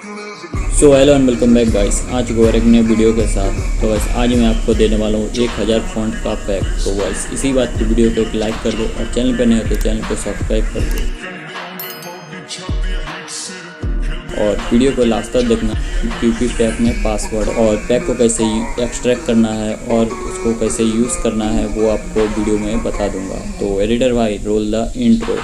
So hello and welcome back guys. आज को एक नए वीडियो के साथ। तो गाइस आज मैं आपको देने वाला हूँ 1000 फॉन्ट का पैक। तो गाइस इसी बात की वीडियो को एक लाइक कर दो और चैनल पे नए हो तो चैनल को सब्सक्राइब कर दो और वीडियो को लास्ट तक देखना क्योंकि पैक में पासवर्ड और पैक को कैसे एक्सट्रैक्ट करना है और उसको कैसे यूज़ करना है वो आपको वीडियो में बता दूंगा। तो एडिटर भाई रोल द इंट्रो।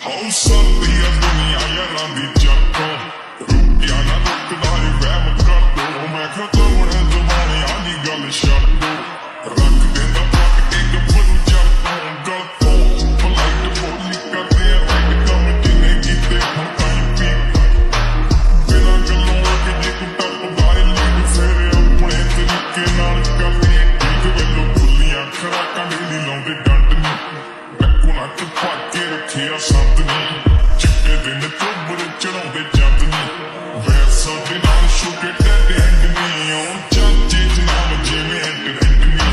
हम सब दिया दुनिया यारा दी जक्को रुकिया ना रुकदा है वैम कर दो मैं खत्म है ज़माने आनी गल छड़ दो रख देंदा पट के गप्पू जड़ गल तो पलाइट बोली कर दे राइट कम जिने कीते हम ताई पी बिना गल्लों के जे को टपदा है लीड फेरे अपने तरीके नाल कर दे एक वेलो बुलियां खराकां दी लाउंदे डंड नी डक्कू ना चुपा के रखिया संत नी चिट्टे दिन चुब्बड़ चढ़ाउंदे जंद नी वैसा दे नाल छुटे टेड एंड नी ओ चाचे जनाब जिवें एंड नी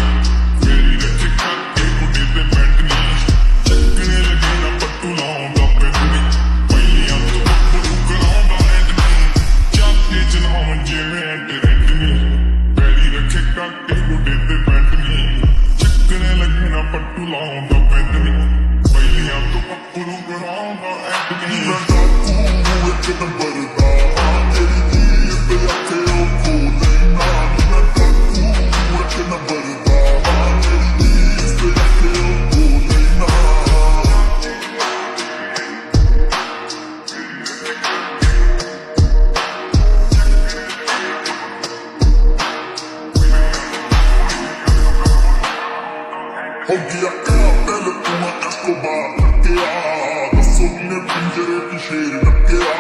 मेरी रखे करके कुड़ी ते बैंड नी चक्कने लगे ना पट्टू लाउंदा पिंड नी पहिलियां तो बब्बड़ू कराउंदा एंड नी चाचे जनाब जिवें एंड नी मेरी रखे करके कुड़ी ते बैंड नी चक्कने लगे ना पट्टू लाउंदा पिंड नी पहिलियां तो बब्बड़ू कराउंदा एंड नी हो गया कातिल तुम्हां एस्कोबार लटकिया दसो ने पिंजरे की शेर लटकिया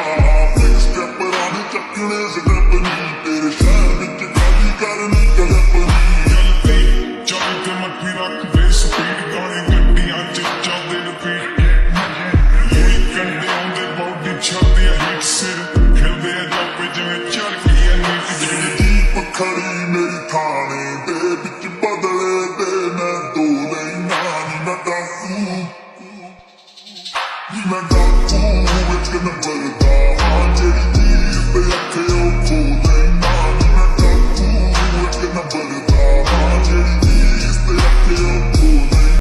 स्टेप रानी चक्कने स्टेप नी तेरे शहर विच गाली करनी गलपनी जलती चल के मट्ठी रख दे स्पीड गाने गड्डियां च चलदे रिपीट लोई कंडे आउंदे बॉडी छड़दे हिट सिर खिलदे जापे जिवें चरखियां नीट जेड़ी दीप खड़ी मेरी थाने दे विच बदले दे मैं दो मैं डाकू विच न बरदा जेड़ी चीज़ ते अखे ओ